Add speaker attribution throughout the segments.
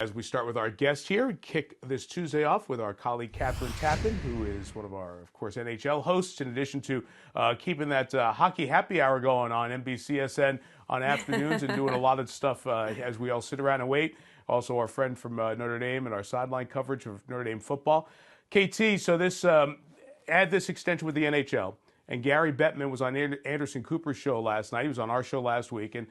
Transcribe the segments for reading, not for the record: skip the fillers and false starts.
Speaker 1: As we start with our guest here, kick this Tuesday off with our colleague Kathryn Tappen, who is one of our, of course, NHL hosts, in addition to keeping that hockey happy hour going on NBCSN on afternoons and doing a lot of stuff as we all sit around and wait. Also, our friend from Notre Dame and our sideline coverage of Notre Dame football. KT, so this add this extension with the NHL, and Gary Bettman was on Anderson Cooper's show last night. He was on our show last week, and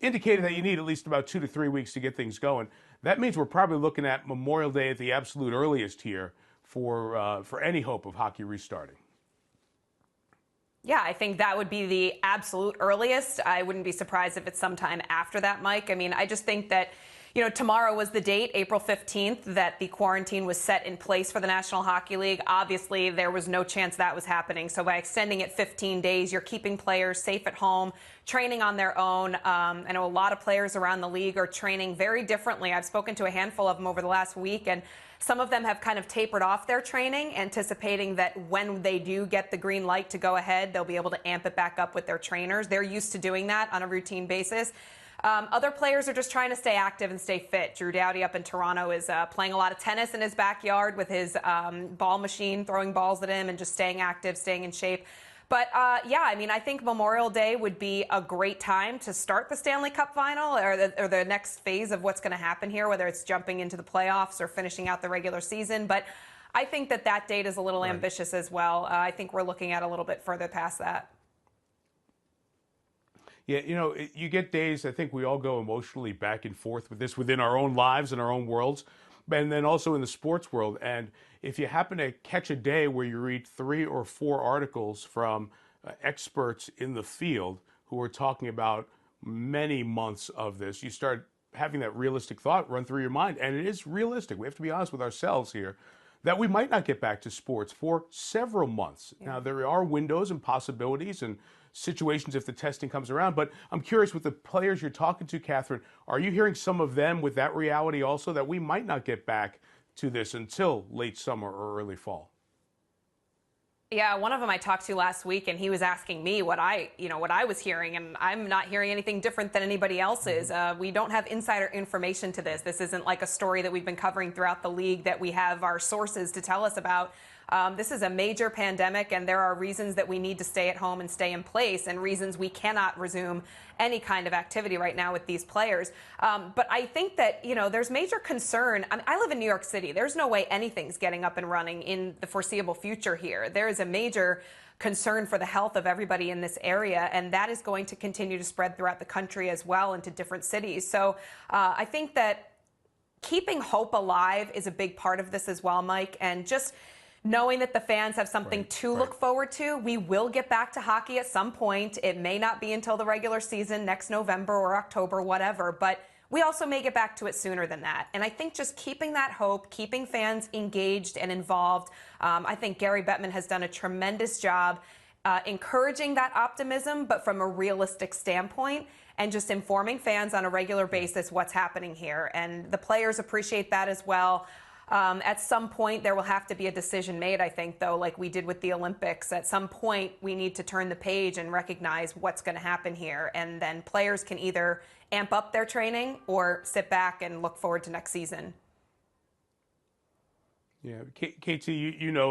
Speaker 1: indicated that you need at least about 2 to 3 weeks to get things going. That means we're probably looking at Memorial Day at the absolute earliest here for any hope of hockey restarting.
Speaker 2: Yeah, I think that would be the absolute earliest. I wouldn't be surprised if it's sometime after that, Mike. I mean, I just think that, tomorrow was the date, April 15th, that the quarantine was set in place for the National Hockey League. Obviously, there was no chance that was happening. So by extending it 15 days, you're keeping players safe at home, training on their own. I know a lot of players around the league are training very differently. I've spoken to a handful of them over the last week, and some of them have kind of tapered off their training, anticipating that when they do get the green light to go ahead, they'll be able to amp it back up with their trainers. They're used to doing that on a routine basis. Other players are just trying to stay active and stay fit. Drew Doughty up in Toronto is playing a lot of tennis in his backyard with his ball machine, throwing balls at him and just staying active, staying in shape. But, yeah, I mean, I think Memorial Day would be a great time to start the Stanley Cup final or the next phase of what's going to happen here, whether it's jumping into the playoffs or finishing out the regular season. But I think that date is a little ambitious as well. I think we're looking at a little bit further past that.
Speaker 1: Yeah, you get days, I think we all go emotionally back and forth with this within our own lives and our own worlds, and then also in the sports world. And if you happen to catch a day where you read 3 or 4 articles from experts in the field who are talking about many months of this, you start having that realistic thought run through your mind. And it is realistic. We have to be honest with ourselves here that we might not get back to sports for several months. Yeah. Now, there are windows and possibilities and situations if the testing comes around, but I'm curious, with the players you're talking to, Kathryn, are you hearing some of them with that reality also, that we might not get back to this until late summer or early fall?
Speaker 2: Yeah, one of them I talked to last week, and he was asking me what I was hearing, and I'm not hearing anything different than anybody else is. We don't have insider information to this. This isn't like a story that we've been covering throughout the league that we have our sources to tell us about. This is a major pandemic, and there are reasons that we need to stay at home and stay in place, and reasons we cannot resume any kind of activity right now with these players. But I think that, there's major concern. I mean, I live in New York City. There's no way anything's getting up and running in the foreseeable future here. There is a major concern for the health of everybody in this area, and that is going to continue to spread throughout the country as well into different cities. So I think that keeping hope alive is a big part of this as well, Mike, and just knowing that the fans have something to look forward to. We will get back to hockey at some point. It may not be until the regular season next November or October, whatever, but we also may get back to it sooner than that. And I think just keeping that hope, keeping fans engaged and involved, I think Gary Bettman has done a tremendous job encouraging that optimism, but from a realistic standpoint, and just informing fans on a regular basis what's happening here. And the players appreciate that as well. At some point, there will have to be a decision made, I think, though, like we did with the Olympics. At some point, we need to turn the page and recognize what's going to happen here. And then players can either amp up their training or sit back and look forward to next season.
Speaker 1: Yeah, KT,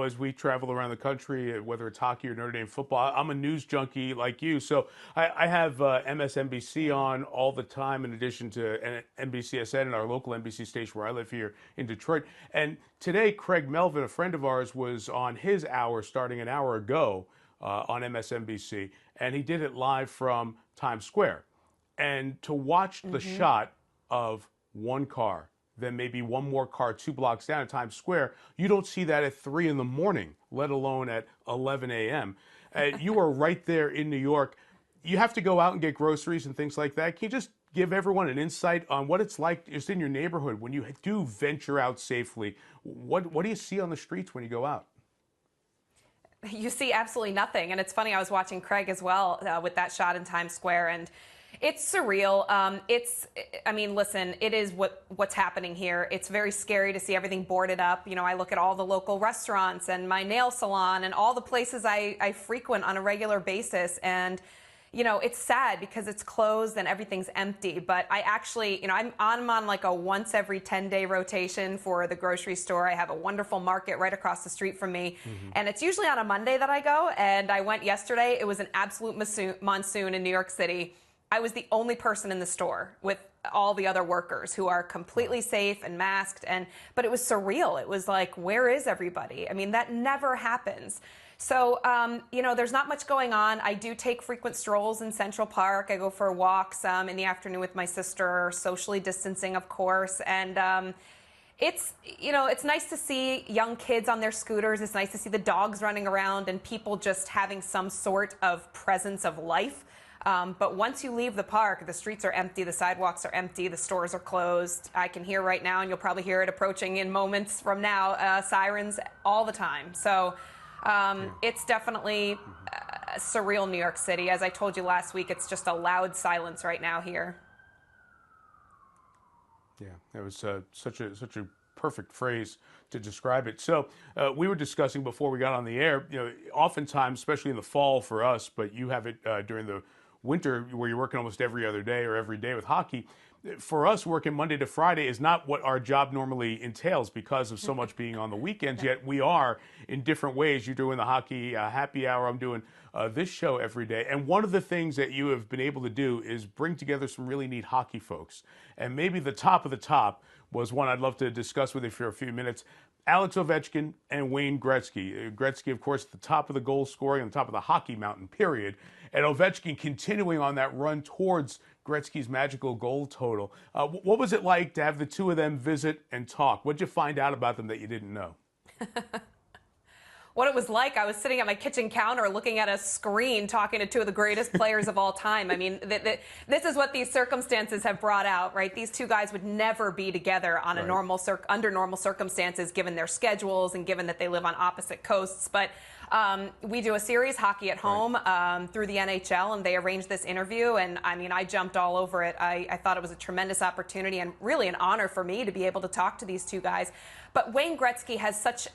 Speaker 1: as we travel around the country, whether it's hockey or Notre Dame football, I'm a news junkie like you. So I have MSNBC on all the time, in addition to NBCSN and our local NBC station where I live here in Detroit. And today, Craig Melvin, a friend of ours, was on his hour starting an hour ago on MSNBC, and he did it live from Times Square. And to watch the shot of one car, then maybe one more car 2 blocks down at Times Square, you don't see that at 3 in the morning, let alone at 11 a.m. You are right there in New York. You have to go out and get groceries and things like that. Can you just give everyone an insight on what it's like just in your neighborhood when you do venture out safely? What do you see on the streets when you go out?
Speaker 2: You see absolutely nothing. And it's funny, I was watching Craig as well with that shot in Times Square, and it's surreal. Listen, it is what's happening here. It's very scary to see everything boarded up. I look at all the local restaurants and my nail salon and all the places I frequent on a regular basis, and it's sad because it's closed and everything's empty. But I actually, I'm on like a once every 10-day rotation for the grocery store. I have a wonderful market right across the street from me. And it's usually on a Monday that I go. And I went yesterday. It was an absolute monsoon in New York City. I was the only person in the store with all the other workers who are completely safe and masked. But it was surreal. It was like, where is everybody? I mean, that never happens. So, there's not much going on. I do take frequent strolls in Central Park. I go for walks in the afternoon with my sister, socially distancing, of course. And it's nice to see young kids on their scooters. It's nice to see the dogs running around and people just having some sort of presence of life. But once you leave the park, the streets are empty, the sidewalks are empty, the stores are closed. I can hear right now, and you'll probably hear it approaching in moments from now, sirens all the time. So it's definitely surreal New York City. As I told you last week, it's just a loud silence right now here.
Speaker 1: Yeah, that was such a perfect phrase to describe it. So we were discussing before we got on the air, oftentimes, especially in the fall for us, but you have it during the winter where you're working almost every other day or every day with hockey. For us, working Monday to Friday is not what our job normally entails because of so much being on the weekends, yet we are in different ways. You're doing the hockey happy hour. I'm doing this show every day. And one of the things that you have been able to do is bring together some really neat hockey folks. And maybe the top of the top was one I'd love to discuss with you for a few minutes. Alex Ovechkin and Wayne Gretzky. Gretzky, of course, at the top of the goal scoring, on the top of the hockey mountain, period. And Ovechkin continuing on that run towards Gretzky's magical goal total. What was it like to have the two of them visit and talk? What did you find out about them that you didn't know?
Speaker 2: What it was like, I was sitting at my kitchen counter looking at a screen talking to two of the greatest players of all time. I mean, this is what these circumstances have brought out, right? These two guys would never be together on a under normal circumstances, given their schedules and given that they live on opposite coasts. But we do a series, Hockey at Home, through the NHL, and they arranged this interview. And I mean, I jumped all over it. I thought it was a tremendous opportunity and really an honor for me to be able to talk to these two guys. But Wayne Gretzky has such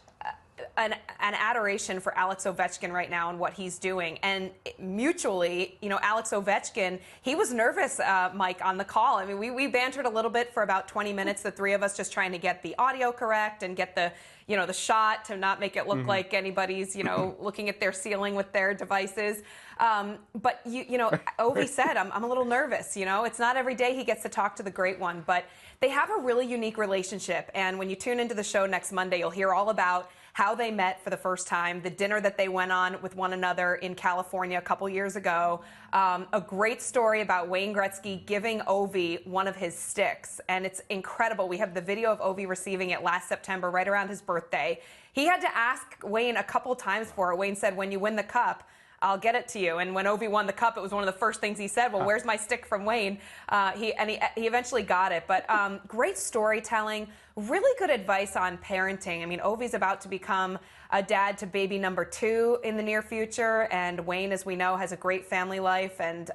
Speaker 2: an adoration for Alex Ovechkin right now and what he's doing. And mutually, Alex Ovechkin, he was nervous, Mike, on the call. I mean, we bantered a little bit for about 20 minutes, the three of us just trying to get the audio correct and get the shot to not make it look like anybody's, looking at their ceiling with their devices. But, Ovi said, I'm a little nervous, It's not every day he gets to talk to the great one, but they have a really unique relationship. And when you tune into the show next Monday, you'll hear all about how they met for the first time, the dinner that they went on with one another in California a couple years ago, a great story about Wayne Gretzky giving Ovi one of his sticks. And it's incredible. We have the video of Ovi receiving it last September, right around his birthday. He had to ask Wayne a couple times for it. Wayne said, when you win the cup, I'll get it to you. And when Ovi won the cup, it was one of the first things he said, well, where's my stick from Wayne? He eventually got it. But great storytelling, really good advice on parenting. I mean, Ovi's about to become a dad to baby number 2 in the near future. And Wayne, as we know, has a great family life. And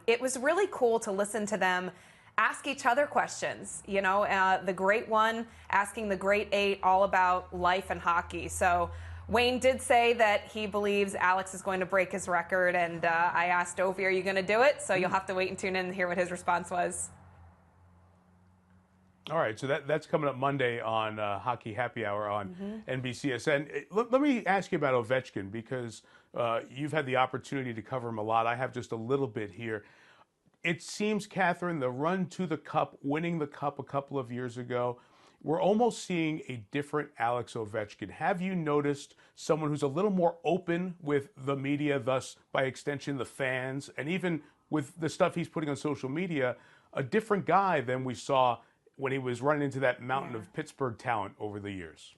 Speaker 2: it was really cool to listen to them ask each other questions. The great one asking the great 8 all about life and hockey. So Wayne did say that he believes Alex is going to break his record, and I asked Ovi, are you going to do it? So you'll have to wait and tune in and hear what his response was.
Speaker 1: All right, so that's coming up Monday on Hockey Happy Hour on NBCSN. Let me ask you about Ovechkin, because you've had the opportunity to cover him a lot. I have just a little bit here. It seems, Kathryn, the run to the Cup, winning the Cup a couple of years ago, we're almost seeing a different Alex Ovechkin. Have you noticed someone who's a little more open with the media, thus by extension the fans, and even with the stuff he's putting on social media, a different guy than we saw when he was running into that mountain of Pittsburgh talent over the years?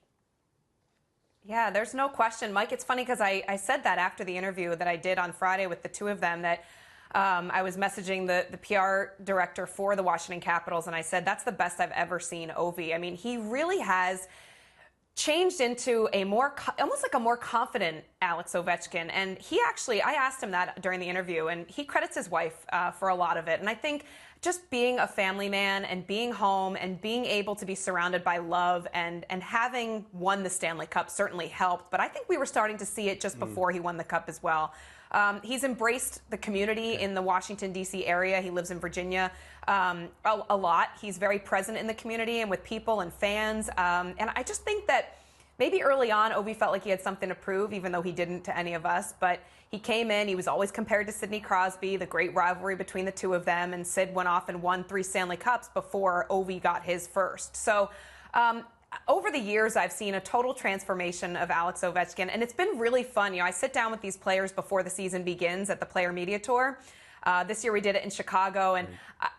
Speaker 2: Yeah, there's no question. Mike, it's funny because I said that after the interview that I did on Friday with the two of them, that I was messaging the PR director for the Washington Capitals, and I said, that's the best I've ever seen Ovi. I mean, he really has changed into almost like a more confident Alex Ovechkin. And he actually, I asked him that during the interview, and he credits his wife for a lot of it. And I think just being a family man and being home and being able to be surrounded by love and having won the Stanley Cup certainly helped. But I think we were starting to see it just before he won the Cup as well. He's embraced the community in the Washington, D.C. area. He lives in Virginia a lot. He's very present in the community and with people and fans. And I just think that maybe early on, Ovi felt like he had something to prove, even though he didn't to any of us. But he came in, he was always compared to Sidney Crosby, the great rivalry between the two of them. And Sid went off and won 3 Stanley Cups before Ovi got his first. So over the years, I've seen a total transformation of Alex Ovechkin. And it's been really fun. I sit down with these players before the season begins at the Player Media Tour. This year we did it in Chicago, and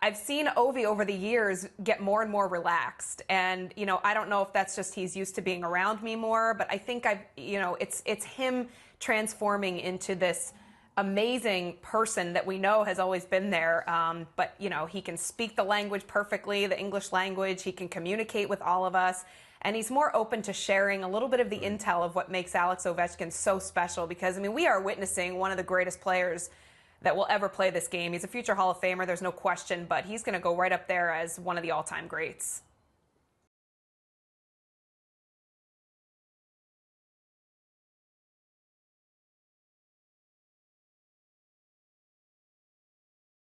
Speaker 2: I've seen Ovi over the years get more and more relaxed. And, I don't know if that's just he's used to being around me more, but I think it's him transforming into this amazing person that we know has always been there. But, he can speak the language perfectly, the English language. He can communicate with all of us. And he's more open to sharing a little bit of the intel of what makes Alex Ovechkin so special. Because, we are witnessing one of the greatest players that will ever play this game. He's a future Hall of Famer, there's no question, but he's going to go right up there as one of the all-time greats.